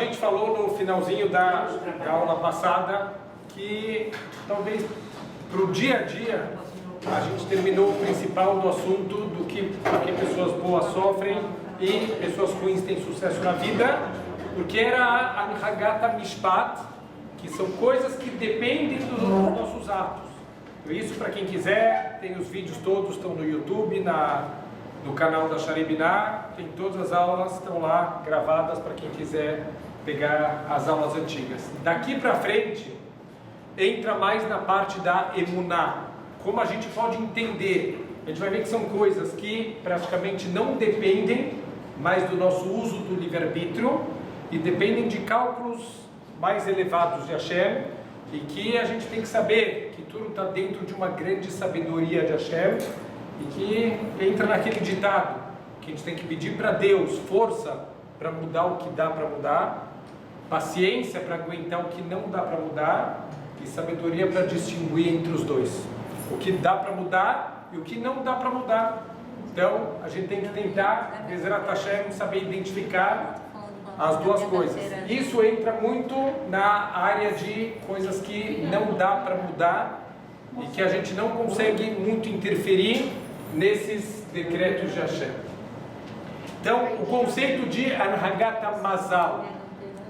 gente falou no finalzinho da aula passada, que talvez para o dia a dia a gente terminou o principal do assunto do que pessoas boas sofrem e pessoas ruins têm sucesso na vida, porque era a Anhagata Mishpat, que são coisas que dependem dos nossos atos. Então, isso, para quem quiser, tem os vídeos todos, estão no YouTube, no canal da Sharebiná, tem todas as aulas, estão lá gravadas para quem quiser pegar as aulas antigas. Daqui para frente, entra mais na parte da Emuná, como a gente pode entender. A gente vai ver que são coisas que praticamente não dependem mais do nosso uso do livre-arbítrio e dependem de cálculos mais elevados de Hashem, e que a gente tem que saber que tudo está dentro de uma grande sabedoria de Hashem, e que entra naquele ditado que a gente tem que pedir para Deus força para mudar o que dá para mudar, paciência para aguentar o que não dá para mudar, e sabedoria para distinguir entre os dois, o que dá para mudar e o que não dá para mudar. Então a gente tem que tentar, Bezerra Hashem, saber identificar as duas coisas. Isso entra muito na área de coisas que não dá para mudar e que a gente não consegue muito interferir nesses decretos de Hashem. Então, o conceito de Anhagata Mazal.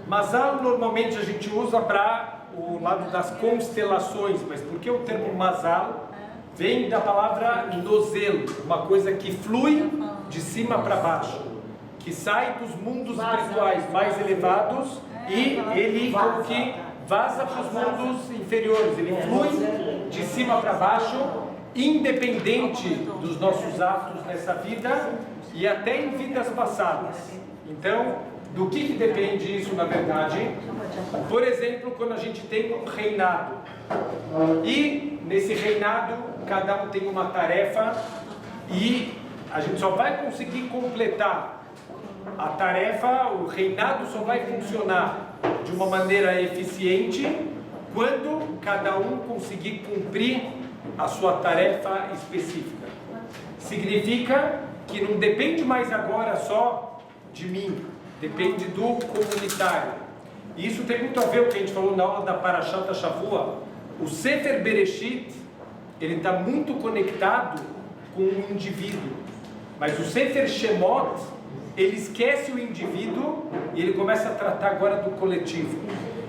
Mazal normalmente a gente usa para o lado das constelações, mas por que o termo Mazal? Vem da palavra nozel, uma coisa que flui de cima para baixo, que sai dos mundos espirituais mais elevados e ele como que vaza para os mundos inferiores, ele flui de cima para baixo, independente dos nossos atos nessa vida e até em vidas passadas. Então, do que depende isso na verdade? Por exemplo, quando a gente tem um reinado e nesse reinado cada um tem uma tarefa e a gente só vai conseguir completar a tarefa, o reinado só vai funcionar de uma maneira eficiente quando cada um conseguir cumprir a sua tarefa específica. Significa que não depende mais agora só de mim, depende do comunitário. E isso tem muito a ver com o que a gente falou na aula da Parashat Shavua. O Sefer Bereshit, ele está muito conectado com o indivíduo, mas o Sefer Shemot, ele esquece o indivíduo e ele começa a tratar agora do coletivo.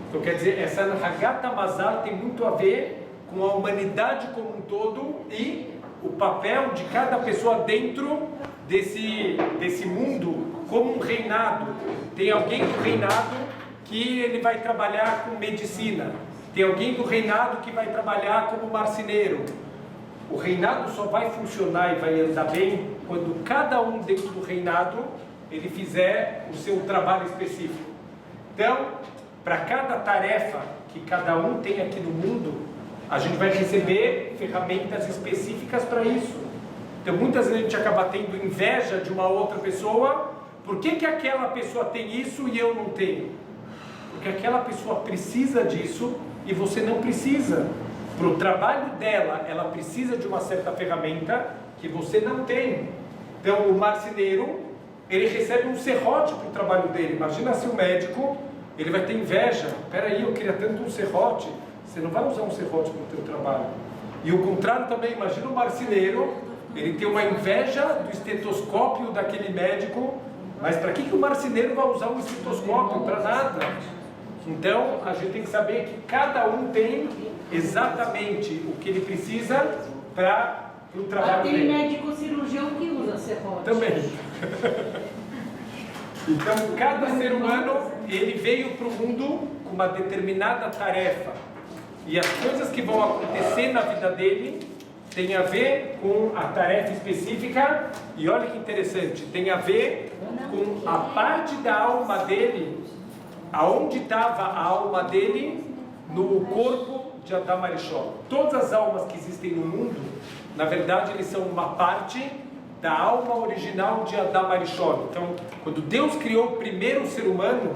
Então quer dizer, essa Anhagata Mazal tem muito a ver com a humanidade como um todo e o papel de cada pessoa dentro desse mundo como um reinado. Tem alguém do reinado que ele vai trabalhar com medicina, tem alguém do reinado que vai trabalhar como marceneiro. O reinado só vai funcionar e vai andar bem quando cada um dentro do reinado ele fizer o seu trabalho específico. Então, para cada tarefa que cada um tem aqui no mundo, a gente vai receber ferramentas específicas para isso. Então, muitas vezes a gente acaba tendo inveja de uma outra pessoa. Por que aquela pessoa tem isso e eu não tenho? Porque aquela pessoa precisa disso e você não precisa. Para o trabalho dela, ela precisa de uma certa ferramenta que você não tem. Então, o marceneiro, ele recebe um serrote para o trabalho dele. Imagina se o médico, ele vai ter inveja. Espera aí, eu queria tanto um serrote. Você não vai usar um serrote para o teu trabalho. E o contrário também, imagina o marceneiro, ele tem uma inveja do estetoscópio daquele médico, mas para que o marceneiro vai usar um estetoscópio? Para nada. Então, a gente tem que saber que cada um tem exatamente o que ele precisa para o trabalho dele. Tem médico cirurgião que usa serrote. Também. Então, cada ser humano, ele veio para o mundo com uma determinada tarefa. E as coisas que vão acontecer na vida dele tem a ver com a tarefa específica. E olha que interessante, tem a ver com a parte da alma dele, aonde estava a alma dele no corpo de Adam Arishon. Todas as almas que existem no mundo, na verdade, eles são uma parte da alma original de Adam Arishon. Então, quando Deus criou o primeiro ser humano,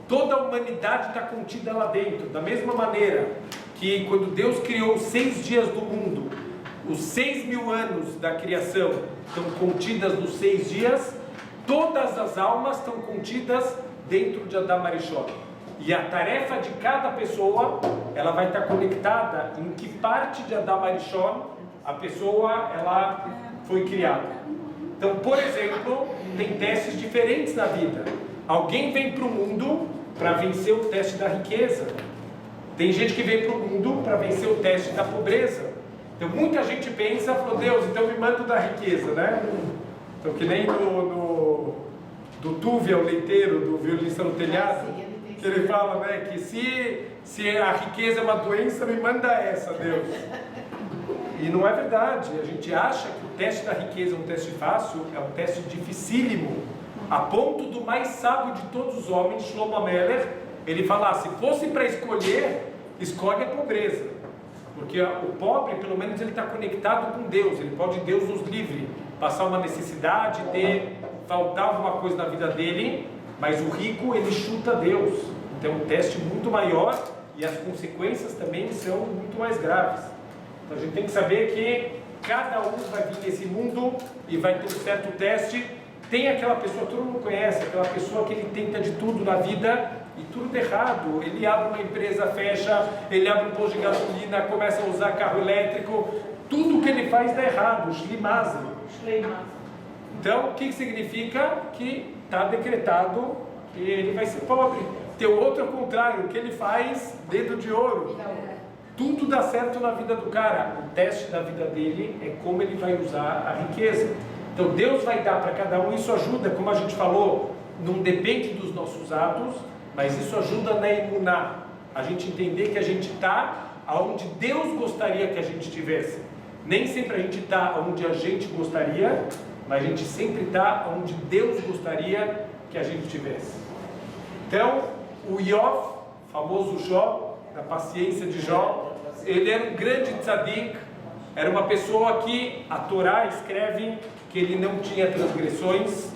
toda a humanidade está contida lá dentro. Da mesma maneira que quando Deus criou os 6 dias do mundo, os 6.000 anos da criação estão contidas nos 6 dias, todas as almas estão contidas dentro de Adam Arishon. E a tarefa de cada pessoa, ela vai estar conectada em que parte de Adam Arishon a pessoa ela foi criada. Então, por exemplo, tem testes diferentes na vida. Alguém vem para o mundo para vencer o teste da riqueza. Tem gente que vem para o mundo para vencer o teste da pobreza. Então, muita gente pensa, falou, Deus, então me manda da riqueza, né? Então, que nem do Tuve, o leiteiro, do violinista no telhado, que ele fala, né, que se a riqueza é uma doença, me manda essa, Deus. E não é verdade. A gente acha que o teste da riqueza é um teste fácil, é um teste dificílimo, a ponto do mais sábio de todos os homens, Shlomo Ameler, ele fala, se fosse para escolher, escolhe a pobreza. Porque o pobre, pelo menos, ele está conectado com Deus, ele pode, Deus nos livre, passar uma necessidade, faltar alguma coisa na vida dele, mas o rico, ele chuta Deus. Então é um teste muito maior e as consequências também são muito mais graves. Então a gente tem que saber que cada um vai vir nesse mundo e vai ter um certo teste. Tem aquela pessoa, todo mundo conhece, aquela pessoa que ele tenta de tudo na vida e tudo errado. Ele abre uma empresa, fecha, ele abre um posto de gasolina, começa a usar carro elétrico, tudo que ele faz dá errado, shlimazen. Então, o que significa? Que está decretado que ele vai ser pobre. Tem o outro ao contrário, o que ele faz, dedo de ouro. Tudo dá certo na vida do cara. O teste da vida dele é como ele vai usar a riqueza. Então Deus vai dar para cada um, isso ajuda, como a gente falou, não depende dos nossos atos, mas isso ajuda na emuná, a gente entender que a gente está onde Deus gostaria que a gente estivesse. Nem sempre a gente está onde a gente gostaria, mas a gente sempre está onde Deus gostaria que a gente estivesse. Então, o Iov, famoso Jó, da paciência de Jó, ele era um grande tzadik, era uma pessoa que a Torá escreve que ele não tinha transgressões,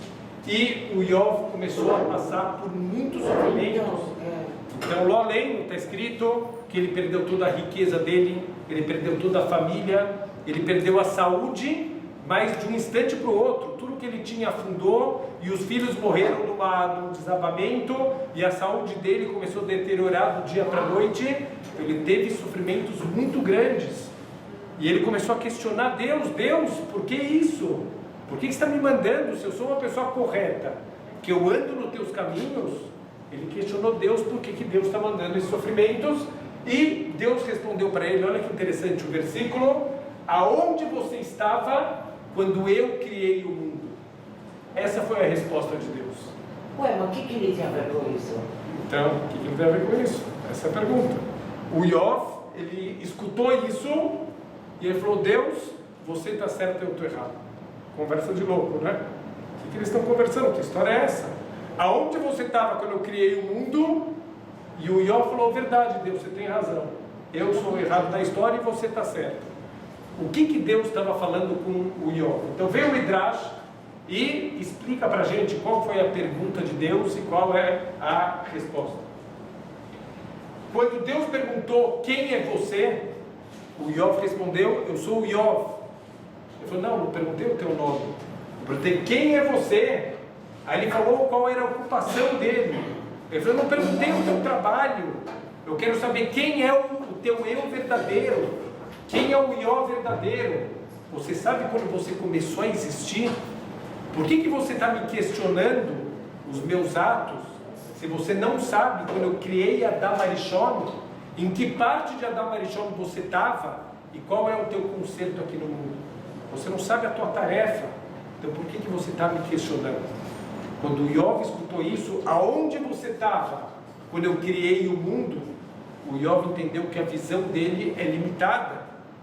e o Iov começou a passar por muitos sofrimentos. Então, lá além está escrito que ele perdeu toda a riqueza dele, ele perdeu toda a família, ele perdeu a saúde, mas de um instante para o outro, tudo que ele tinha afundou, e os filhos morreram num desabamento, e a saúde dele começou a deteriorar do dia para a noite. Ele teve sofrimentos muito grandes, e ele começou a questionar Deus, por que isso? Por que você está me mandando, se eu sou uma pessoa correta, que eu ando nos teus caminhos? Ele questionou Deus, por que Deus está mandando esses sofrimentos, e Deus respondeu para ele, olha que interessante o versículo, aonde você estava quando eu criei o mundo? Essa foi a resposta de Deus. Ué, mas o que ele tem a ver com isso? Então, o que ele tem a ver com isso? Essa é a pergunta. O Iov, ele escutou isso, e ele falou, Deus, você está certo e eu estou errado. Conversa de louco, né? O que eles estão conversando? Que história é essa? Aonde você estava quando eu criei o mundo? E o Iov falou, verdade, Deus, você tem razão. Eu sou errado na história e você está certo. O que Deus estava falando com o Iov? Então veio o Midrash e explica para a gente qual foi a pergunta de Deus e qual é a resposta. Quando Deus perguntou, quem é você? O Iov respondeu, eu sou o Iov. Ele falou, não perguntei o teu nome, eu perguntei quem é você. Aí ele falou qual era a ocupação dele. Ele falou, não perguntei o teu trabalho, eu quero saber quem é o teu eu verdadeiro, quem é o Iov verdadeiro. Você sabe quando você começou a existir? Por que você está me questionando os meus atos, se você não sabe quando eu criei Adam Arishon, em que parte de Adam Arishon você estava e qual é o teu conserto aqui no mundo? Você não sabe a tua tarefa, então por que você está me questionando? Quando o Iov escutou isso, aonde você estava quando eu criei o mundo? O Iov entendeu que a visão dele é limitada,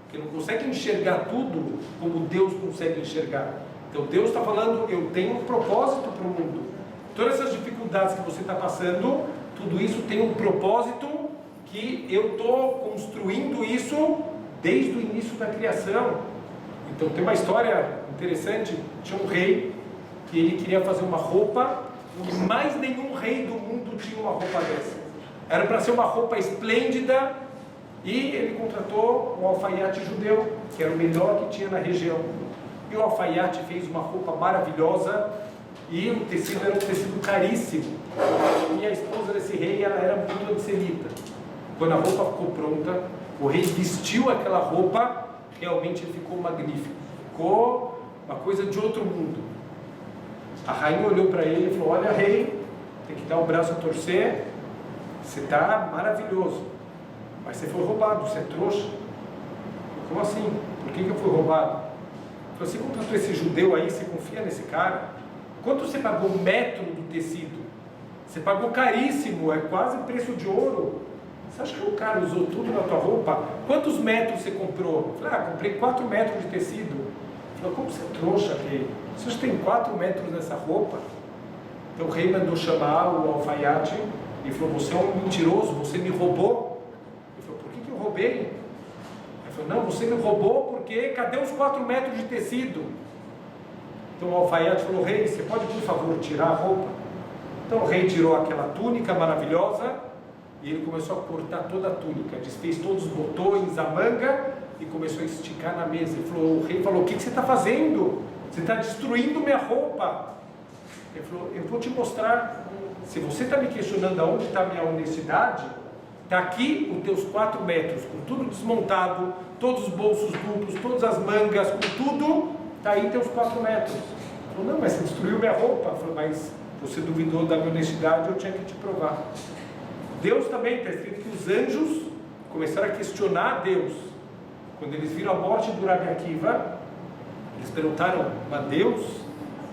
que não consegue enxergar tudo como Deus consegue enxergar. Então Deus está falando, eu tenho um propósito para o mundo. Todas essas dificuldades que você está passando, tudo isso tem um propósito, que eu estou construindo isso desde o início da criação. Então tem uma história interessante, tinha um rei que ele queria fazer uma roupa que mais nenhum rei do mundo tinha uma roupa dessa. Era para ser uma roupa esplêndida, e ele contratou um alfaiate judeu, que era o melhor que tinha na região. E o alfaiate fez uma roupa maravilhosa, e o tecido era um tecido caríssimo. E a esposa desse rei, ela era muito antissemita. Quando a roupa ficou pronta, o rei vestiu aquela roupa, realmente ele ficou magnífico. Ficou uma coisa de outro mundo. A rainha olhou para ele e falou: olha, rei, tem que dar o braço a torcer, você está maravilhoso, mas você foi roubado, você é trouxa. Como assim? Por que eu fui roubado? Você contratou esse judeu aí, você confia nesse cara? Quanto você pagou o metro do tecido? Você pagou caríssimo, é quase preço de ouro. Você acha que o cara usou tudo na tua roupa? Quantos metros você comprou? Eu falei: comprei 4 metros de tecido. Ele falou: como você é trouxa, rei? Você tem 4 metros nessa roupa? Então o rei mandou chamar o alfaiate e falou: você é um mentiroso, você me roubou. Ele falou: por que eu roubei? Ele falou: não, você me roubou porque cadê os 4 metros de tecido? Então o alfaiate falou: rei, você pode por favor tirar a roupa? Então o rei tirou aquela túnica maravilhosa e ele começou a cortar toda a túnica, desfez todos os botões, a manga e começou a esticar na mesa. O rei falou: o que você está fazendo? Você está destruindo minha roupa. Ele falou: eu vou te mostrar. Se você está me questionando aonde está a minha honestidade, está aqui os teus 4 metros, com tudo desmontado, todos os bolsos duplos, todas as mangas, com tudo, está aí teus 4 metros. Ele falou: não, mas você destruiu minha roupa. Ele falou: mas você duvidou da minha honestidade, eu tinha que te provar. Deus também, está escrito que os anjos começaram a questionar Deus. Quando eles viram a morte do Rabi Akiva, eles perguntaram: mas Deus,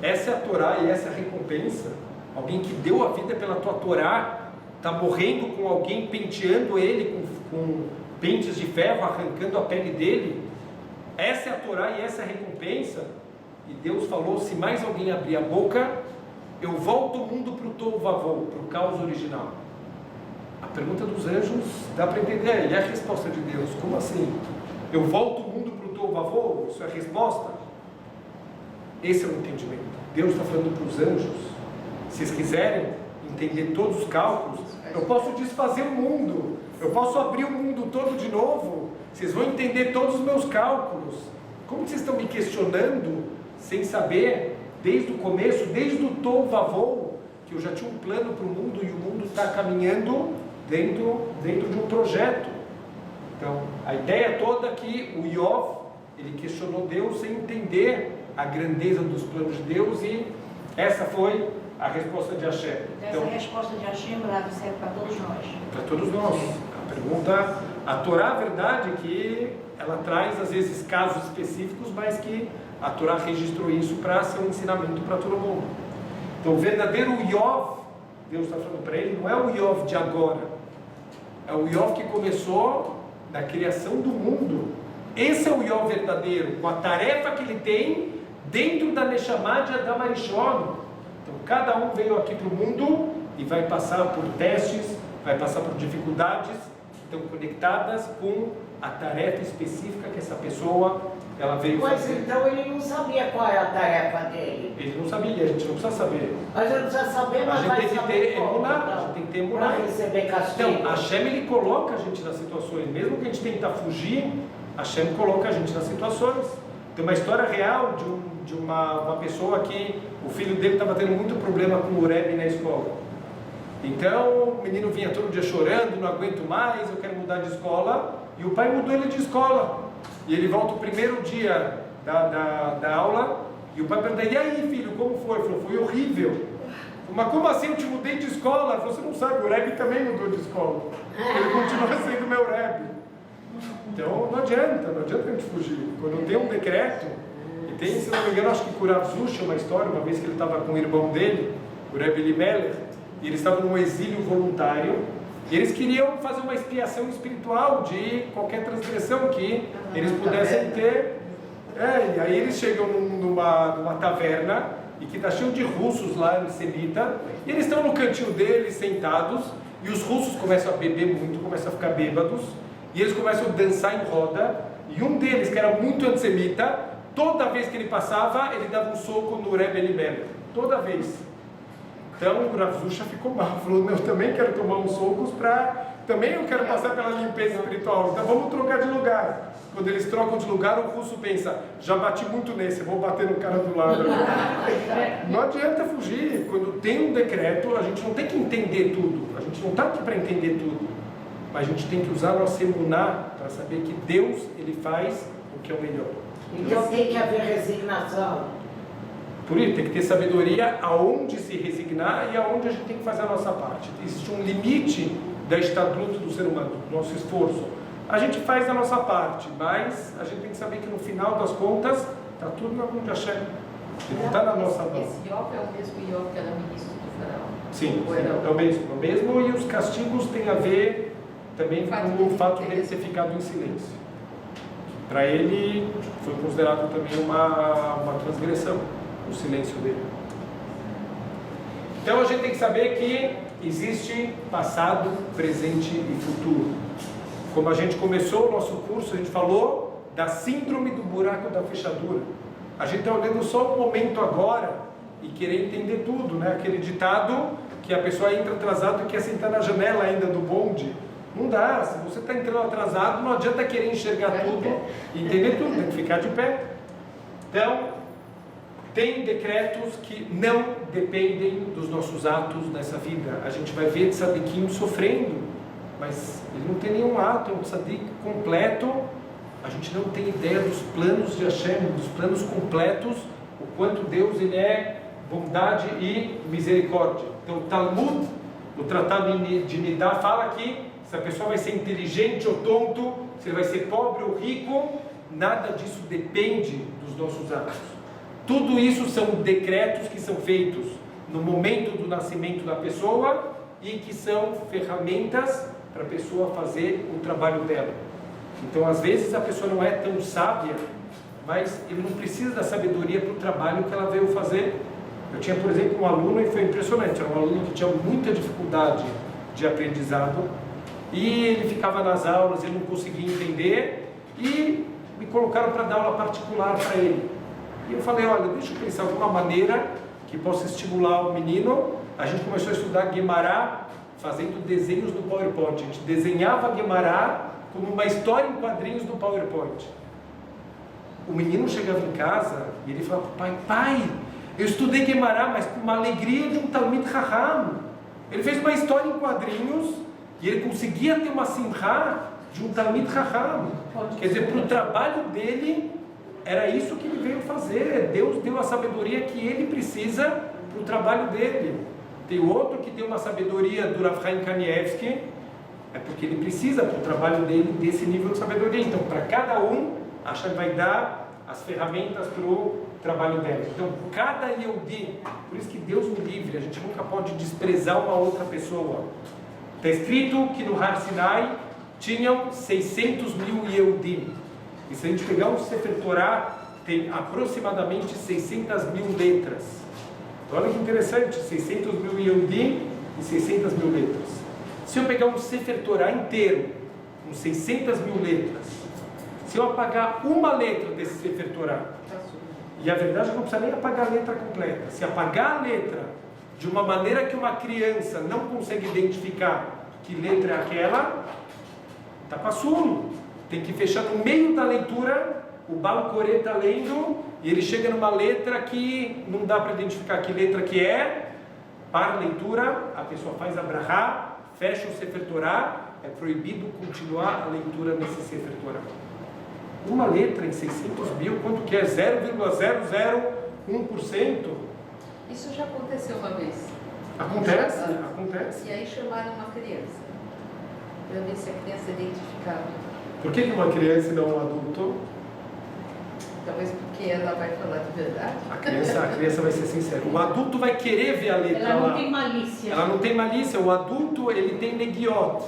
essa é a Torá e essa é a recompensa? Alguém que deu a vida pela tua Torá, está morrendo com alguém penteando ele com pentes de ferro, arrancando a pele dele? Essa é a Torá e essa é a recompensa? E Deus falou: se mais alguém abrir a boca, eu volto o mundo para o Tohu Vavou, para o caos original. A pergunta dos anjos dá para entender, e a resposta de Deus: como assim? Eu volto o mundo para o Tohu Vavou? Isso é a resposta? Esse é o entendimento. Deus está falando para os anjos: se vocês quiserem entender todos os cálculos, eu posso desfazer o mundo, eu posso abrir o mundo todo de novo, vocês vão entender todos os meus cálculos. Como vocês estão me questionando sem saber, desde o começo, desde o Tohu Vavou, que eu já tinha um plano para o mundo e o mundo está caminhando dentro de um projeto. Então, a ideia toda é que o Iov, ele questionou Deus sem entender a grandeza dos planos de Deus, e essa foi a resposta de Hashem. Então, essa resposta de Hashem serve para todos nós. Para todos nós. A pergunta, a Torá, a verdade é que ela traz às vezes casos específicos, mas que a Torá registrou isso para ser um ensinamento para todo mundo. Então o verdadeiro Iov, Deus está falando para ele, não é o Iov de agora, é o Iov que começou na criação do mundo. Esse é o Iov verdadeiro, com a tarefa que ele tem dentro da Neshama de Adam Arishon. Então cada um veio aqui para o mundo e vai passar por testes, vai passar por dificuldades, que estão conectadas com a tarefa específica que essa pessoa ela veio fazer. Mas então ele não sabia qual é a tarefa dele. Ele não sabia, a gente não precisa saber. A gente não precisa saber, mas A gente vai tem que saber ter como, emuná, então, a gente tem que ter emuná. para receber castigo. Então, Hashem ele coloca a gente nas situações, mesmo que a gente tenta fugir, Hashem coloca a gente nas situações. Tem uma história real de uma pessoa que o filho dele estava tendo muito problema com o Rebbe na escola. Então o menino vinha todo dia chorando: não aguento mais, eu quero mudar de escola. E o pai mudou ele de escola. E ele volta o primeiro dia da aula, e o pai pergunta: e aí, filho, como foi? Ele falou: foi horrível. Mas como assim eu te mudei de escola? Ele falou: você não sabe, o Rebbe também mudou de escola. Ele continua sendo meu Rebbe. Então não adianta a gente fugir. Quando tem um decreto, e tem, se não me engano, acho que Kurav Zush, uma história, uma vez que ele estava com o irmão dele, o Rebbe Elimelech, e eles estavam num exílio voluntário, e eles queriam fazer uma expiação espiritual de qualquer transgressão que eles pudessem ter. E aí eles chegam numa taverna, e que está cheio de russos lá em Semita, e eles estão no cantinho deles, sentados, e os russos começam a beber muito, começam a ficar bêbados, e eles começam a dançar em roda, e um deles, que era muito antissemita, toda vez que ele passava, ele dava um soco no Rebbe Elimelech, toda vez. Então o Rav Zusha ficou mal, falou: eu também quero tomar uns socos para Também eu quero passar pela limpeza espiritual, então vamos trocar de lugar. Quando eles trocam de lugar, o russo pensa, já bati muito nesse, eu vou bater no cara do lado. Não adianta fugir. Quando tem um decreto, a gente não tem que entender tudo. A gente não está aqui para entender tudo. Mas a gente tem que usar o nosso emuná para saber que Deus, Ele faz o que é o melhor. Então tem que haver resignação. Por isso, tem que ter sabedoria aonde se resignar e aonde a gente tem que fazer a nossa parte. Existe um limite da estatuto do ser humano, do nosso esforço. A gente faz a nossa parte, mas a gente tem que saber que no final das contas está tudo na mão de Hashem. Não está na nossa mão. Esse Iov é o mesmo Iov que era ministro do faraó? Sim, é o mesmo. E os castigos têm a ver também com o fato dele ter ficado em silêncio. Para ele foi considerado também uma transgressão, o silêncio dele. Então a gente tem que saber que existe passado, presente e futuro. Como a gente começou o nosso curso, a gente falou da síndrome do buraco da fechadura. A gente está olhando só o momento agora e querer entender tudo, né? Aquele ditado que a pessoa entra atrasado e quer sentar na janela ainda do bonde. Não dá, se você está entrando atrasado, não adianta querer enxergar tudo e entender tudo, tem que ficar de pé. Então, tem decretos que não dependem dos nossos atos nessa vida. A gente vai ver tzadikim sofrendo, mas ele não tem nenhum ato, é um tzadik completo. A gente não tem ideia dos planos de Hashem, dos planos completos, o quanto Deus ele é bondade e misericórdia. Então o Talmud, o Tratado de Nidá, fala que se a pessoa vai ser inteligente ou tonto, se ele vai ser pobre ou rico, nada disso depende dos nossos atos. Tudo isso são decretos que são feitos no momento do nascimento da pessoa e que são ferramentas para a pessoa fazer o trabalho dela. Então, às vezes, a pessoa não é tão sábia, mas ele não precisa da sabedoria para o trabalho que ela veio fazer. Eu tinha, por exemplo, um aluno e foi impressionante. Era um aluno que tinha muita dificuldade de aprendizado e ele ficava nas aulas, ele não conseguia entender e me colocaram para dar aula particular para ele. E eu falei, olha, deixa eu pensar alguma maneira que possa estimular o menino. A gente começou a estudar Guemará fazendo desenhos no PowerPoint. A gente desenhava Guemará como uma história em quadrinhos no PowerPoint. O menino chegava em casa e ele falava, pai, eu estudei Guemará, mas com uma alegria de um Talmid Chacham. Ele fez uma história em quadrinhos e ele conseguia ter uma simcha de um Talmid Chacham. Quer dizer, para o trabalho dele, era isso que ele veio fazer. Deus deu a sabedoria que ele precisa para o trabalho dele. Tem outro que tem uma sabedoria do Rav Chaim Kanievsky, é porque ele precisa para o trabalho dele desse nível de sabedoria. Então, para cada um, a Hashem vai dar as ferramentas para o trabalho dela. Então, cada Yehudi, por isso que Deus o livre, a gente nunca pode desprezar uma outra pessoa. Está escrito que no Har Sinai tinham 600 mil Yehudim. E se a gente pegar um Sefer Torah, tem aproximadamente 600 mil letras. Então, olha que interessante, 600 mil Yehudim e 600 mil letras. Se eu pegar um Sefer Torah inteiro, com 600 mil letras, se eu apagar uma letra desse Sefer Torah, e a verdade é que não precisa nem apagar a letra completa, se apagar a letra de uma maneira que uma criança não consegue identificar que letra é aquela, está passulo. Tem que fechar no meio da leitura, o Baal Koré está lendo, e ele chega numa letra que não dá para identificar que letra que é. Para a leitura, a pessoa faz a brachá, fecha o Sefer Torah, é proibido continuar a leitura nesse Sefer Torah. Uma letra em 600 mil, quanto que é? 0,001%? Isso já aconteceu uma vez. Acontece. E aí chamaram uma criança, para ver se a criança identificava. Por que uma criança e não um adulto? Talvez porque ela vai falar de verdade. A criança vai ser sincera. O adulto vai querer ver a letra lá. Ela não tem malícia. Ela não tem malícia. O adulto, ele tem neguiot.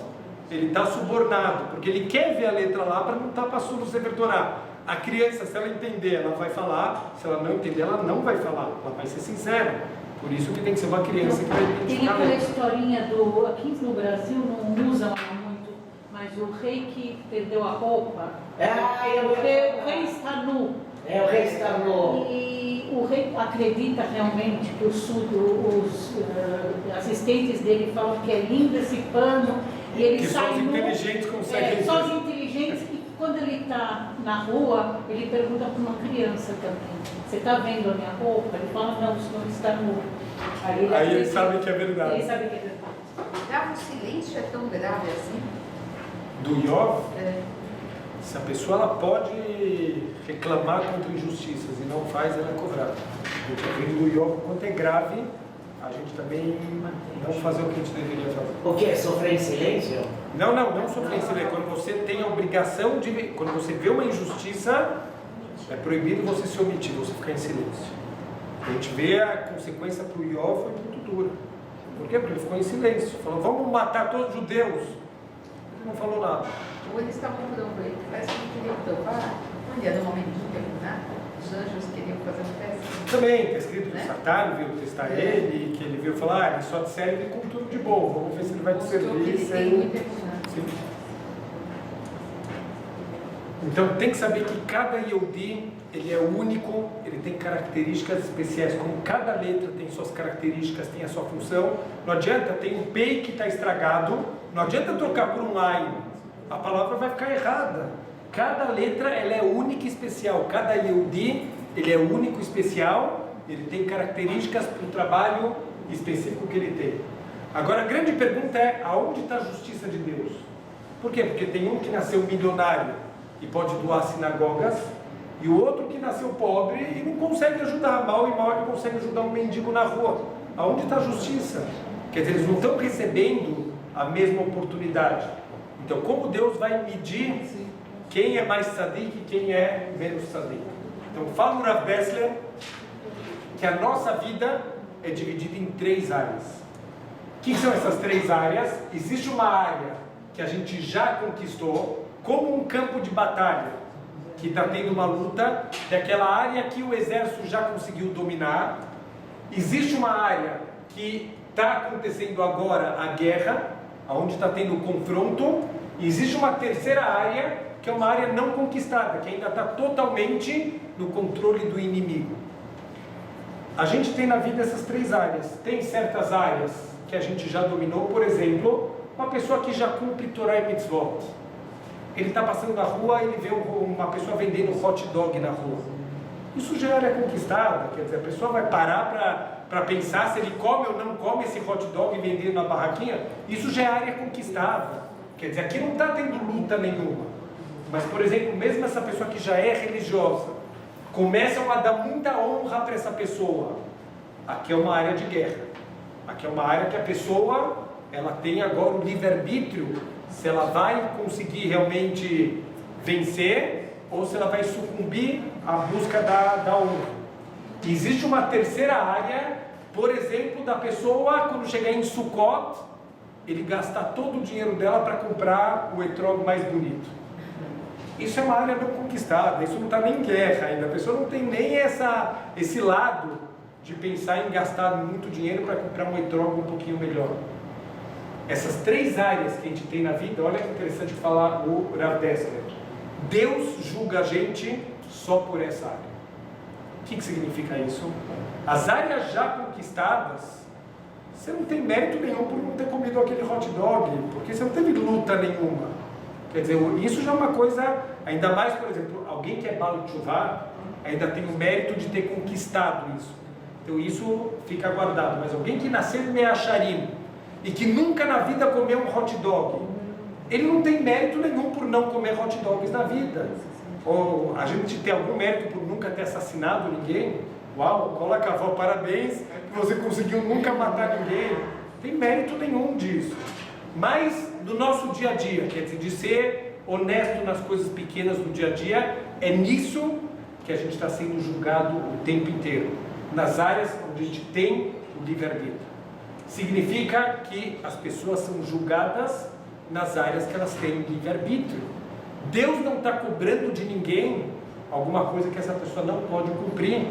Ele está subornado, porque ele quer ver a letra lá para não estar passando o Sefer Torah. A criança, se ela entender, ela vai falar. Se ela não entender, ela não vai falar. Ela vai ser sincera. Por isso que tem que ser uma criança que vai Tem identificar a aquela letra. historinha aqui no Brasil não usam muito, mas o rei que perdeu a roupa, o rei está nu. O rei está nu. E o rei acredita realmente que os assistentes dele falam que é lindo esse pano, E ele Que só sai os nu, inteligentes conseguem só os ver. inteligentes, e quando ele está na rua, ele pergunta para uma criança também: você está vendo a minha roupa? Ele fala: não, o senhor está nu. Aí ele sabe que é verdade. Ele sabe que é verdade. Grave o silêncio é tão grave assim? Do Iov, É. se a pessoa ela pode reclamar contra injustiças e não faz, ela é cobrada. A gente aprende do Iov quanto é grave a gente também não fazer o que a gente deveria fazer. O que? Sofrer em silêncio? Não sofrer em silêncio. Quando você tem a obrigação de... Quando você vê uma injustiça, é proibido você se omitir, você ficar em silêncio. A gente vê a consequência para o Iov foi muito dura. Por quê? Porque ele ficou em silêncio. Falou: vamos matar todos os judeus. Ele não falou nada. Ou eles estavam procurando ele, parece que queriam tampar. Olha, no momento de terminar, os anjos queriam fazer um teste. Também está escrito que Né? Satã veio testar ele, que ele veio falar: ele só te serve com tudo de bom, vamos ver se ele vai te Mostrou que servir ele tem sem... muita emunah. Sim. Então tem que saber que cada Yehudi, ele é único, ele tem características especiais, como cada letra tem suas características, tem a sua função. Não adianta, tem um Pei que está estragado, não adianta trocar por um Ain, a palavra vai ficar errada. Cada letra ela é única e especial, cada Yehudi ele é único e especial, ele tem características para o trabalho específico que ele tem. Agora a grande pergunta é: aonde está a justiça de Deus? Por quê? Porque tem um que nasceu milionário e pode doar sinagogas, e o outro que nasceu pobre e não consegue ajudar, mal e mal ele consegue ajudar um mendigo na rua. Aonde está a justiça? Quer dizer, eles não estão recebendo a mesma oportunidade. Então como Deus vai medir quem é mais tzadik e quem é menos tzadik? Então fala o Rav Dessler que a nossa vida é dividida em 3 áreas. O que são essas 3 áreas? Existe uma área que a gente já conquistou, como um campo de batalha, que está tendo uma luta, daquela área que o exército já conseguiu dominar. Existe uma área que está acontecendo agora a guerra, onde está tendo o confronto. E existe uma terceira área, que é uma área não conquistada, que ainda está totalmente no controle do inimigo. A gente tem na vida essas 3 áreas. Tem certas áreas que a gente já dominou, por exemplo, uma pessoa que já cumpre Torah e Mitzvot. Ele está passando na rua e ele vê uma pessoa vendendo hot dog na rua. Isso já é área conquistada, quer dizer, a pessoa vai parar para pensar se ele come ou não come esse hot dog vendendo na barraquinha. Isso já é área conquistada. Quer dizer, aqui não está tendo luta nenhuma. Mas, por exemplo, mesmo essa pessoa que já é religiosa, começam a dar muita honra para essa pessoa. Aqui é uma área de guerra. Aqui é uma área que a pessoa, ela tem agora o livre-arbítrio, se ela vai conseguir realmente vencer ou se ela vai sucumbir à busca da honra. Existe uma terceira área, por exemplo, da pessoa, quando chegar em Sukkot, ele gastar todo o dinheiro dela para comprar o etrog mais bonito. Isso é uma área não conquistada, isso não está nem em guerra ainda. A pessoa não tem nem esse lado de pensar em gastar muito dinheiro para comprar um etrog um pouquinho melhor. Essas 3 áreas que a gente tem na vida, olha que interessante falar o Rav Dessler. Deus julga a gente só por essa área. O que significa isso? As áreas já conquistadas, você não tem mérito nenhum por não ter comido aquele hot dog, porque você não teve luta nenhuma. Quer dizer, isso já é uma coisa, ainda mais, por exemplo, alguém que é Baal Teshuvah, ainda tem o mérito de ter conquistado isso. Então isso fica guardado. Mas alguém que nasceu em Meacharim e que nunca na vida comeu um hot dog, ele não tem mérito nenhum por não comer hot dogs na vida. Ou a gente tem algum mérito por nunca ter assassinado ninguém. Uau, coloca a avó, parabéns, você conseguiu nunca matar ninguém. Não tem mérito nenhum disso. Mas no nosso dia a dia, quer dizer, de ser honesto nas coisas pequenas do dia a dia, é nisso que a gente está sendo julgado o tempo inteiro. Nas áreas onde a gente tem o livre-arbítrio. Significa que as pessoas são julgadas nas áreas que elas têm livre-arbítrio. Deus não está cobrando de ninguém alguma coisa que essa pessoa não pode cumprir.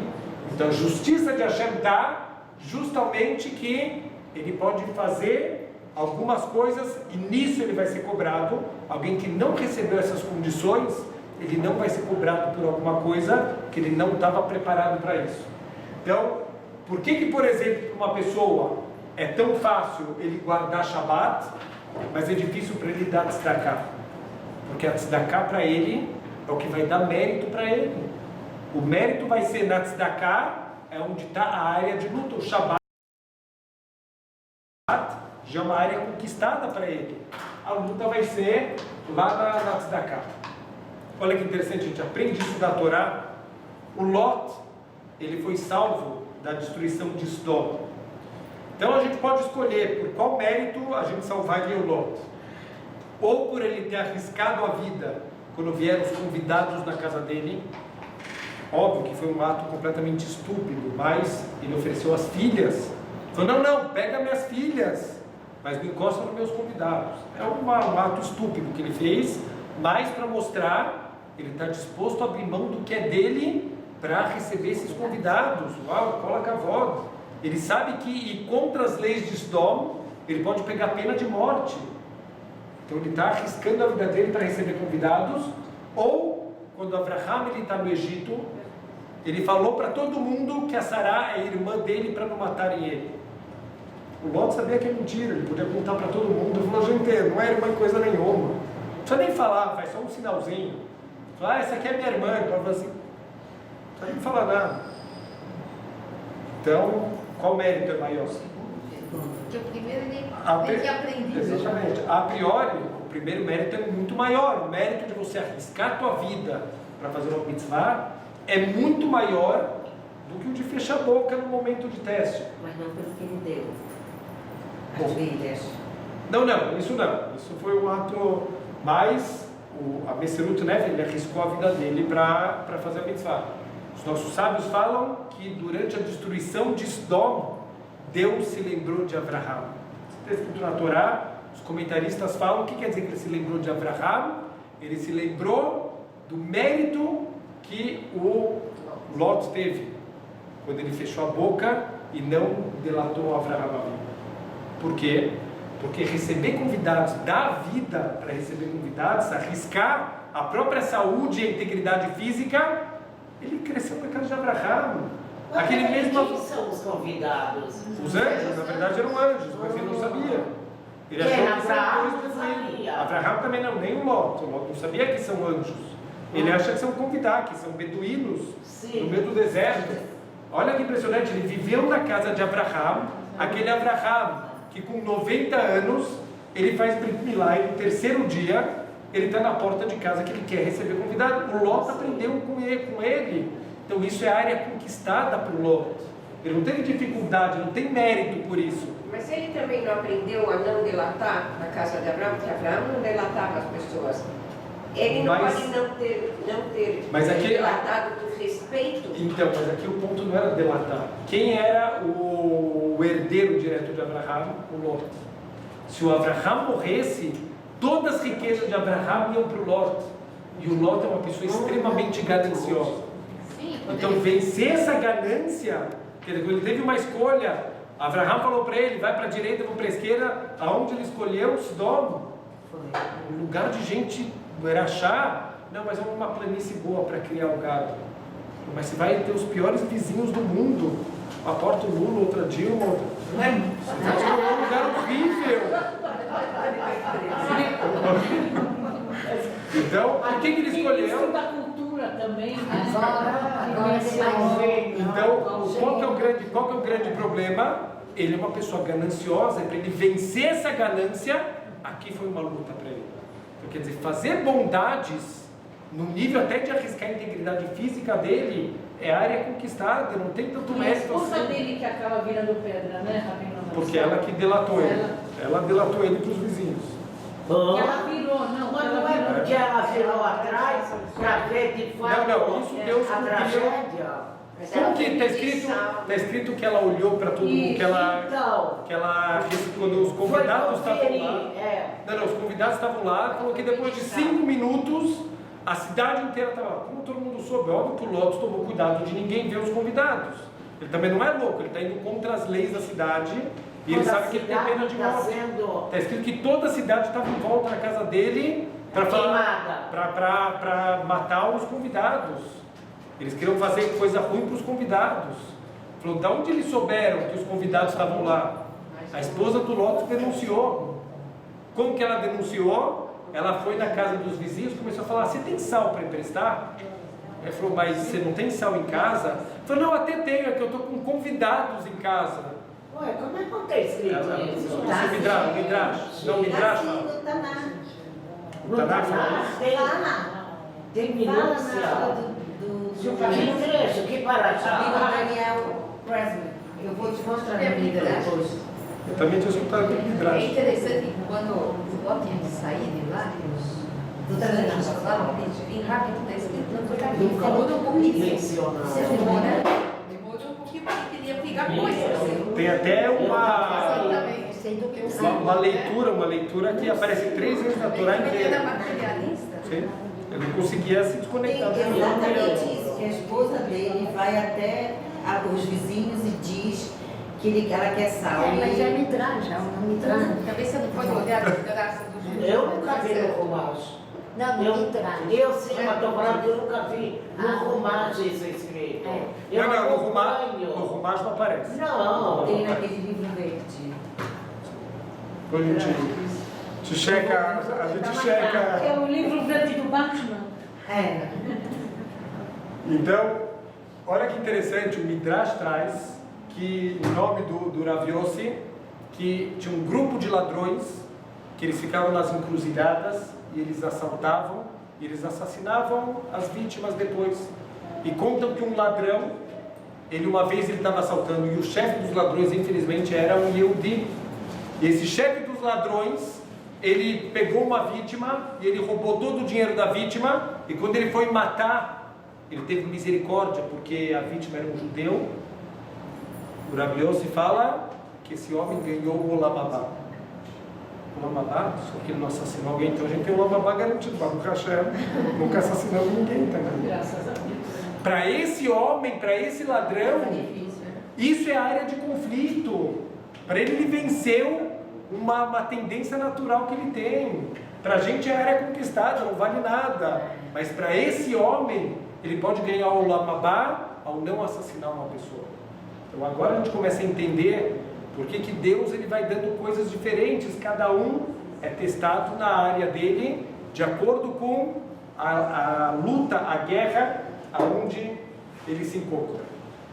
Então a justiça de Hashem dá justamente que ele pode fazer algumas coisas e nisso ele vai ser cobrado. Alguém que não recebeu essas condições, ele não vai ser cobrado por alguma coisa que ele não estava preparado para isso. Então, por que, por exemplo, para uma pessoa é tão fácil ele guardar Shabbat mas é difícil para ele dar tzedakah, porque a tzedakah para ele é o que vai dar mérito para ele. O mérito vai ser na tzedakah, é onde está a área de luta. O Shabbat já é uma área conquistada para ele. A luta vai ser lá na tzedakah. Olha que interessante, a gente aprende isso da Torá. O Lot, ele foi salvo da destruição de Sodom. Então a gente pode escolher por qual mérito a gente salvaria o Lot. Ou por ele ter arriscado a vida quando vieram os convidados na casa dele. Óbvio que foi um ato completamente estúpido, mas ele ofereceu as filhas. Falou, não, pega minhas filhas, mas não encosta nos meus convidados. É um ato estúpido que ele fez, mas para mostrar, ele está disposto a abrir mão do que é dele para receber esses convidados. Uau, cola cavod. Ele sabe que, e contra as leis de Sodom, ele pode pegar pena de morte. Então ele está arriscando a vida dele para receber convidados. Ou, quando Abraham está no Egito, ele falou para todo mundo que a Sará é irmã dele para não matarem ele. O Lot sabia que é mentira, ele podia contar para todo mundo. Ele falou, gente, não é irmã coisa nenhuma. Não precisa nem falar, faz só um sinalzinho. Fala, essa aqui é minha irmã. Ele fala assim, não precisa nem falar nada. Então, qual mérito é maior? Porque o primeiro ele Apre... que aprendeu. Exatamente. A priori, o primeiro mérito é muito maior. O mérito de você arriscar a tua vida para fazer uma mitzvah é muito maior do que o de fechar a boca no momento de teste. Mas não pelo que ele deu. As filhas. Não, isso não. Isso foi um ato mais... A Messerut Neve, ele arriscou a vida dele para fazer a mitzvah. Os nossos sábios falam que durante a destruição de Sodom, Deus se lembrou de Abraham. Está escrito na Torá, os comentaristas falam, o que quer dizer que ele se lembrou de Abraham? Ele se lembrou do mérito que o Lot teve, quando ele fechou a boca e não delatou Abraham. Por quê? Porque receber convidados, dar vida para receber convidados, arriscar a própria saúde e a integridade física, ele cresceu na casa de Abraham. Aquele mesmo... Quem são os convidados? Os anjos, na verdade, eram anjos, mas ele não sabia. Ele achou que são coisas do Abraham também não, nem o Lot. O Lot não sabia que são anjos. Ele acha que são convidados, que são beduínos, no meio do deserto. Olha que impressionante, ele viveu na casa de Abraham, aquele Abraham que com 90 anos, ele faz Brit Milá e no terceiro dia, ele está na porta de casa que ele quer receber convidado. O Lot aprendeu com ele. Então isso é área conquistada para o Lot. Ele não teve dificuldade, não tem mérito por isso. Mas ele também não aprendeu a não delatar na casa de Abraão, porque Abraão não delatava as pessoas. Ele não pode não ter delatado por respeito. Então, mas aqui o ponto não era delatar. Quem era o herdeiro direto de Abraham? O Lot. Se o Abraham morresse, todas as riquezas de Abraham iam para o Lot. E o Lot é uma pessoa extremamente gananciosa. Então, vencer essa ganância, quer dizer, ele teve uma escolha. Abraham falou para ele, vai para a direita, vai para a esquerda. Aonde ele escolheu? Sodom. Um lugar de gente, não era achar. Não, mas é uma planície boa para criar o gado. Mas você vai ter os piores vizinhos do mundo. Uma porta Lula, outra Dilma, outra... Você vai um lugar horrível. Então, por que ele escolheu? Isso da cultura também. Então, qual que é o grande problema? Ele é uma pessoa gananciosa, e para ele vencer essa ganância, aqui foi uma luta para ele. Então, quer dizer, fazer bondades, no nível até de arriscar a integridade física dele, é área conquistada, não tem tanto mérito. É a esposa dele que acaba virando pedra, né, Rabino? Porque ela que delatou ele. Ela delatou ele para os vizinhos. Ela virou, não. Mas não é porque ela virou atrás para ver de fato Não, isso Deus a tragédia. Como que está escrito que ela olhou para todo mundo, que ela quando os convidados estavam lá. Não, os convidados estavam lá, falou que depois de 5 minutos a cidade inteira estava lá. Como todo mundo soube, óbvio que o Lot tomou cuidado de ninguém ver os convidados. Ele também não é louco, ele está indo contra as leis da cidade e ele sabe que ele tem pena de morte. Está escrito que toda a cidade estava em volta na casa dele para matar os convidados. Eles queriam fazer coisa ruim para os convidados. Falou, de onde eles souberam que os convidados estavam lá? A esposa do Lot denunciou. Como que ela denunciou? Ela foi na casa dos vizinhos, começou a falar, você tem sal para emprestar? Ele falou, mas você não tem sal em casa? Ele falou, não, até tenho, é que eu estou com convidados em casa. Ué, como é que não está escrito isso? Midrash. Não, Midrash. No Taná. No Taná? Tem minúcia. Que trecho, que paraxá. Daniel Presley. Eu vou te mostrar no Midrash. Eu também tinha escutado do É Midrash. interessante que quando Ló tinha de sair de lá, os anjos falaram para ele vir rápido, está escrito no Apocalipse. Demora um pouquinho. Menciona. Você demora um pouquinho porque queria pegar coisas. Tem até Exatamente. uma leitura que aparece 3 vezes na Torá Ele inteira. era materialista. Sim. Ele não conseguia se desconectar. Exatamente isso, que a esposa dele vai até os vizinhos e diz que ela quer sal. Mas é Midrash, é uma Midrash. Talvez você não pode olhar a graça do Jesus. Eu nunca vi no Rumash. Não, no Midrash. Eu sim, mas estou falando que eu nunca vi no Rumash isso escrito. Eu Não, no acompanho. Rumash não aparece. Não. Tem naquele livro verde. Quando a gente checa, É o livro verde do Batman. É. Então, olha que interessante, o Midrash traz que o nome do Rav Yossi, que tinha um grupo de ladrões, que eles ficavam nas encruzilhadas, e eles assaltavam, e eles assassinavam as vítimas depois. E contam que um ladrão, uma vez ele estava assaltando, e o chefe dos ladrões, infelizmente, era um Yehudi. E esse chefe dos ladrões, ele pegou uma vítima, e ele roubou todo o dinheiro da vítima, e quando ele foi matar, ele teve misericórdia, porque a vítima era um judeu. O Rav Yossi fala que esse homem ganhou o Olam Haba. O Olam Haba, só que ele não assassinou alguém, então a gente tem o Olam Haba garantido. Baruch Hashem, nunca assassinou ninguém também. Graças a Deus. Para esse homem, para esse ladrão, Difícil, né? isso é a área de conflito. Para ele venceu uma tendência natural que ele tem. Para a gente é área conquistada, não vale nada. Mas para esse homem, ele pode ganhar o Olam Haba ao não assassinar uma pessoa. Então agora a gente começa a entender por que Deus ele vai dando coisas diferentes. Cada um é testado na área dele, de acordo com a luta, a guerra, aonde ele se encontra.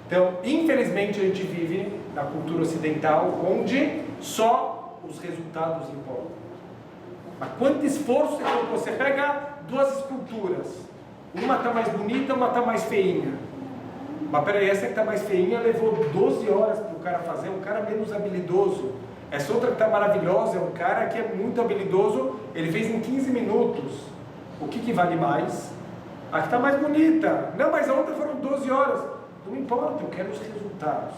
Então, infelizmente, a gente vive na cultura ocidental, onde só os resultados importam. Mas quanto esforço você pega 2 esculturas, uma está mais bonita, uma está mais feinha. Mas peraí, essa que está mais feinha levou 12 horas para o cara fazer, um cara menos habilidoso. Essa outra que está maravilhosa é um cara que é muito habilidoso, ele fez em 15 minutos. O que vale mais? A que está mais bonita. Não, mas a outra foram 12 horas. Não importa, eu quero os resultados.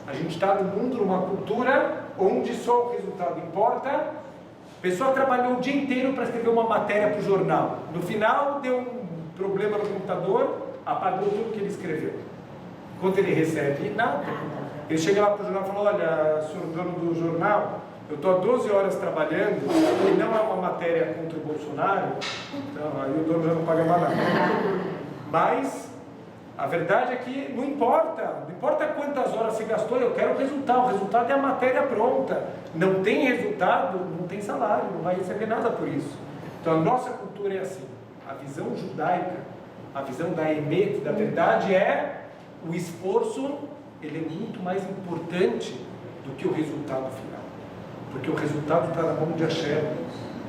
A gente está no mundo, numa cultura onde só o resultado importa. A pessoa trabalhou o dia inteiro para escrever uma matéria para o jornal. No final, deu um problema no computador, apagou tudo que ele escreveu. Quando ele recebe, nada. Ele chega lá para o jornal e fala, olha, senhor dono do jornal, eu estou há 12 horas trabalhando e não é uma matéria contra o Bolsonaro, então aí o dono já não paga mais nada. Mas a verdade é que não importa quantas horas você gastou, eu quero o resultado é a matéria pronta. Não tem resultado, não tem salário, não vai receber nada por isso. Então a nossa cultura é assim, a visão judaica, a visão da emet, da verdade é o esforço, ele é muito mais importante do que o resultado final. Porque o resultado está na mão de Hashem.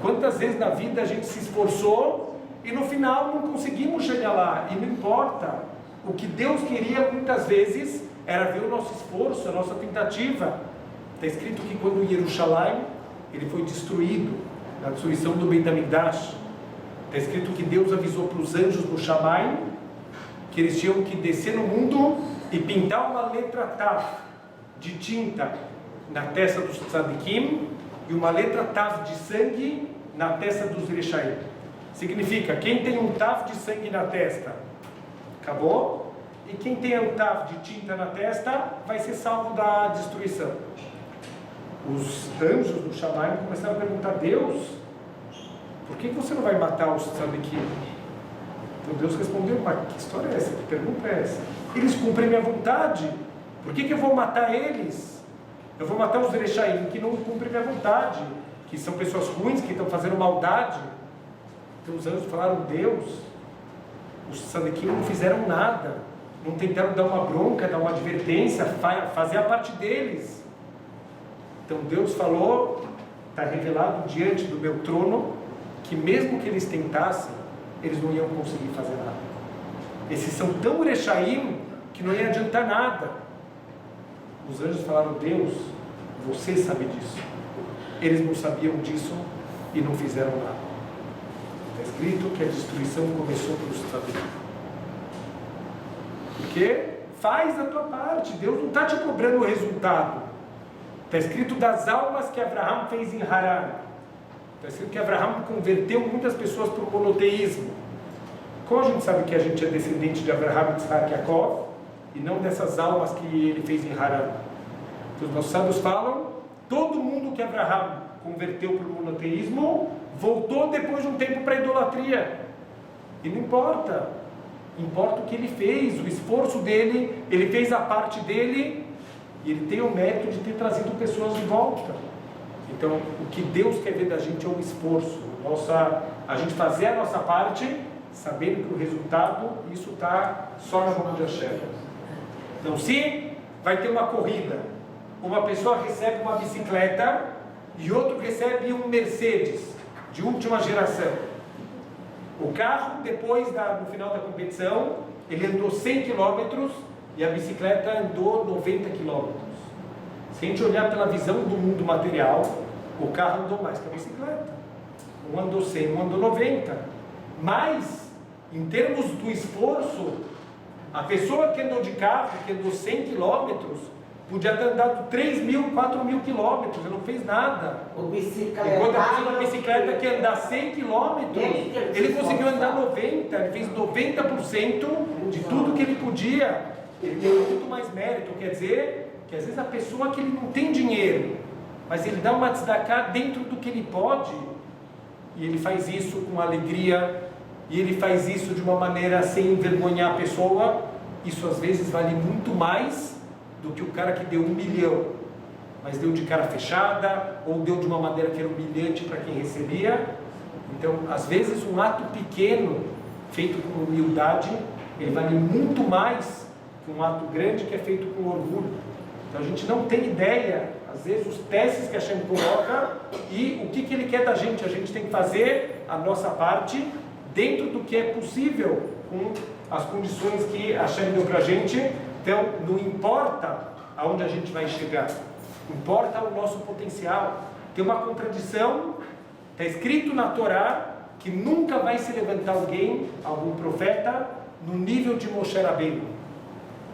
Quantas vezes na vida a gente se esforçou e no final não conseguimos chegar lá, e não importa. O que Deus queria muitas vezes era ver o nosso esforço, a nossa tentativa. Está escrito que quando Jerusalém ele foi destruído, na destruição do Beit HaMikdash, está escrito que Deus avisou para os anjos no Shammai que eles tinham que descer no mundo e pintar uma letra Tav de tinta na testa dos tzadikim e uma letra Tav de sangue na testa dos Rechaim. Significa, quem tem um Tav de sangue na testa, acabou, e quem tem um Tav de tinta na testa vai ser salvo da destruição. Os anjos do Shammai começaram a perguntar, Deus, por que você não vai matar os tzadikim? Então Deus respondeu, mas que história é essa? Que pergunta é essa? Eles cumprem minha vontade, por que eu vou matar eles? Eu vou matar os Erechaim que não cumprem minha vontade. que são pessoas ruins, que estão fazendo maldade. Então os anjos falaram, Deus, os tzadikim não fizeram nada, não tentaram dar uma bronca, dar uma advertência, fazer a parte deles. Então Deus falou, está revelado diante do meu trono, que mesmo que eles tentassem, eles não iam conseguir fazer nada. Esses são tão urechaim que não ia adiantar nada. Os anjos falaram, Deus, você sabe disso. Eles não sabiam disso e não fizeram nada. Está escrito que a destruição começou pelos tzadikim. Porque faz a tua parte, Deus não está te cobrando o resultado. Está escrito das almas que Abraham fez em Haran. Está escrito que Abraham converteu muitas pessoas para o monoteísmo. Como a gente sabe que a gente é descendente de Abraham, Isaac e Jacó, e não dessas almas que ele fez em Haran? Então, os nossos sábios falam, todo mundo que Abraham converteu para o monoteísmo, voltou depois de um tempo para a idolatria. E não importa. Importa o que ele fez, o esforço dele, ele fez a parte dele, e ele tem o mérito de ter trazido pessoas de volta. Então, o que Deus quer ver da gente é um esforço. A gente fazer a nossa parte, sabendo que o resultado, isso está só na mão de Hashem. Então, se vai ter uma corrida, uma pessoa recebe uma bicicleta e outro recebe um Mercedes de última geração. O carro, no final da competição, ele andou 100 km e a bicicleta andou 90 km. Se a gente olhar pela visão do mundo material, o carro andou mais que a bicicleta. Um andou 100, um andou 90. Mas, em termos do esforço, a pessoa que andou de carro, que andou 100 km, podia ter andado 3.000, 4.000 quilômetros, ele não fez nada. Enquanto a pessoa na bicicleta que andar 100 quilômetros, ele conseguiu andar 90, ele fez 90% de tudo que ele podia. Ele tem muito mais mérito, quer dizer que às vezes a pessoa que ele não tem dinheiro, mas ele dá uma tzedakah dentro do que ele pode, e ele faz isso com alegria, e ele faz isso de uma maneira sem envergonhar a pessoa, isso às vezes vale muito mais do que o cara que deu 1 milhão, mas deu de cara fechada, ou deu de uma maneira que era humilhante para quem recebia. Então, às vezes um ato pequeno, feito com humildade, ele vale muito mais que um ato grande que é feito com orgulho. Então a gente não tem ideia, às vezes, os testes que a Hashem coloca e o que ele quer da gente. A gente tem que fazer a nossa parte dentro do que é possível, com as condições que a Hashem deu para a gente. Então, não importa aonde a gente vai chegar, importa o nosso potencial. Tem uma contradição, está escrito na Torá, que nunca vai se levantar algum profeta, no nível de Moshe Rabbeinu.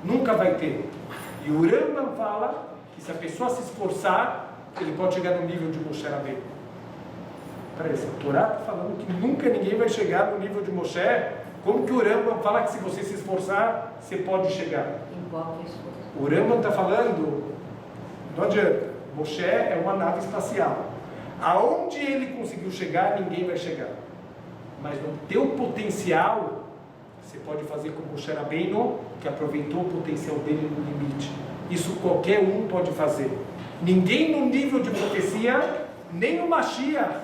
Nunca vai ter. E o Rambam fala que se a pessoa se esforçar, ele pode chegar no nível de Moshe Rabbeinu. Peraí, a Torá está falando que nunca ninguém vai chegar no nível de Moshe. Como que o Rambam fala que se você se esforçar, você pode chegar? O Rambam está falando, não adianta, Moshe é uma nave espacial. Aonde ele conseguiu chegar, ninguém vai chegar. Mas no teu potencial, você pode fazer como Moshe Rabbeinu, que aproveitou o potencial dele no limite. Isso qualquer um pode fazer. Ninguém no nível de profecia, nem o Mashiach,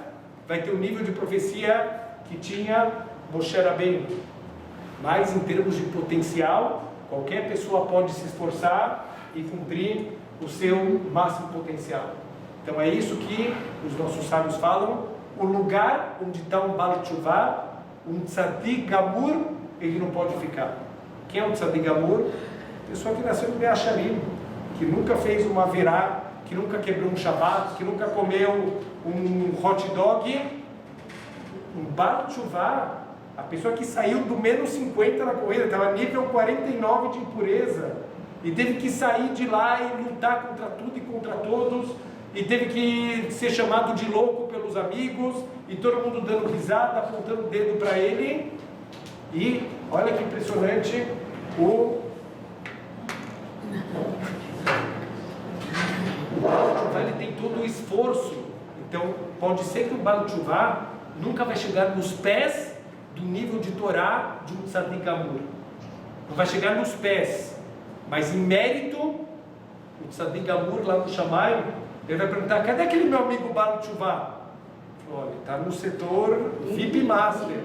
vai ter o nível de profecia que tinha Moshe Rabbeinu. Mas em termos de potencial, qualquer pessoa pode se esforçar e cumprir o seu máximo potencial. Então é isso que os nossos sábios falam. O lugar onde está um Baal Teshuvah, um Tzadik Gamur, ele não pode ficar. Quem é o Tzadik Gamur? Pessoa que nasceu no Be'asharim, que nunca fez uma verá, que nunca quebrou um Shabbat, que nunca comeu um hot dog. Um Baal Teshuvah, a pessoa que saiu do menos 50 na corrida, estava nível 49 de impureza, e teve que sair de lá e lutar contra tudo e contra todos, e teve que ser chamado de louco pelos amigos, e todo mundo dando risada, apontando o dedo para ele. E olha que impressionante, o Baal Teshuvah, ele tem todo o esforço. Então pode ser que o Baal Teshuvah nunca vai chegar nos pés do nível de Torá de um Tzadik Gamur. Não vai chegar nos pés, mas em mérito, o Tzadik Gamur lá no Shammai, ele vai perguntar: cadê aquele meu amigo Baal Teshuvah? Olha, está no setor VIP Master.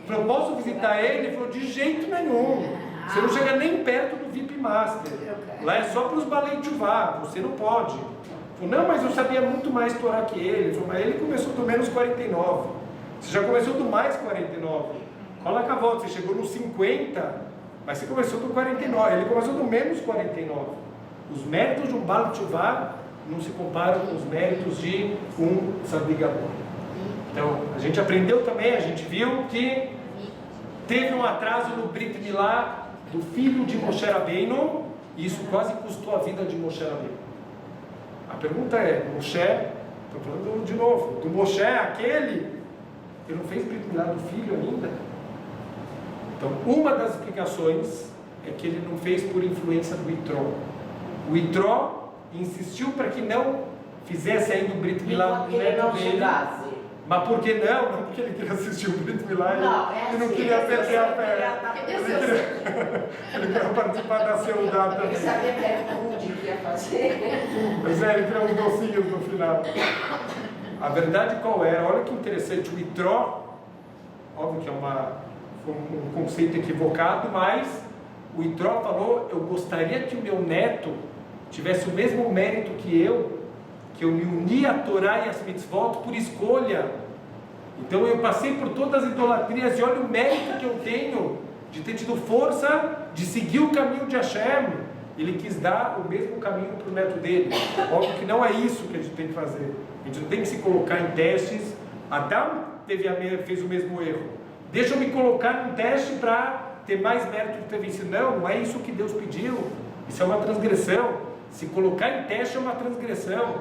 Falou, posso visitar ele? Ele falou, de jeito nenhum. Você não chega nem perto do VIP Master. Lá é só para os Balei Tchuvá, você não pode. Falou, não, mas eu sabia muito mais Torá que ele. Ele falou, mas ele começou do menos 49. Você já começou do mais 49. Coloca a volta, você chegou no 50, mas você começou do 49. Ele começou do menos 49. Os méritos de um Balei Tchuvá não se comparam com os méritos de um Tzadik Gabor. Então, a gente aprendeu também, a gente viu que teve um atraso no Brit Milá do filho de Moshe Rabbeinu, e isso quase custou a vida de Moshe Rabbeinu. A pergunta é, Moshe, estou falando de novo, do Moshe, aquele que não fez Brit Milá do filho ainda. Então, uma das explicações é que ele não fez por influência do Itró. O Itró insistiu para que não fizesse ainda o Brit Milá do neto dele. Mas por que não? Não porque ele queria assistir o Brit Milá e não queria perder a perna. Ele queria participar da Seudá também. Ele sabia que era o Rudy que ia fazer. Mas ele queria uns docinhos no final. A verdade qual era? Olha que interessante, o Itró, óbvio que foi um conceito equivocado, mas o Itró falou, eu gostaria que o meu neto tivesse o mesmo mérito que eu me uni a Torá e as mitzvot por escolha. Então eu passei por todas as idolatrias e olha o mérito que eu tenho de ter tido força de seguir o caminho de Hashem. Ele quis dar o mesmo caminho para o neto dele. Óbvio que não é isso que a gente tem que fazer. A gente não tem que se colocar em testes. Adão fez o mesmo erro. Deixa eu me colocar num teste para ter mais mérito de ter vencido. Não é isso que Deus pediu. Isso é uma transgressão. Se colocar em teste é uma transgressão.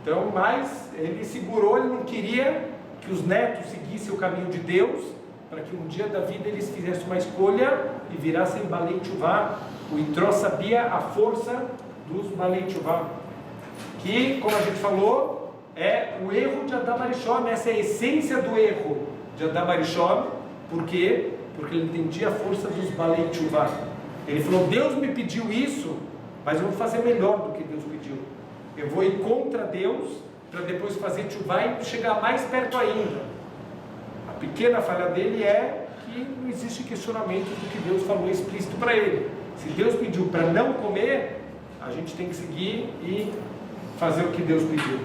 Então, mas ele segurou, ele não queria que os netos seguissem o caminho de Deus, para que um dia da vida eles fizessem uma escolha e virassem Balei Tchuvá. O Itró sabia a força dos Balei Tchuvá, que, como a gente falou, é o erro de Adam Arishon. Essa é a essência do erro de Adam Arishon. Por quê? Porque ele entendia a força dos Balei Tchuvá. Ele falou, Deus me pediu isso, mas eu vou fazer melhor do que Deus pediu. Eu vou ir contra Deus para depois fazer tchuvá e chegar mais perto ainda. A pequena falha dele é que não existe questionamento do que Deus falou explícito para ele. Se Deus pediu para não comer, a gente tem que seguir e fazer o que Deus pediu.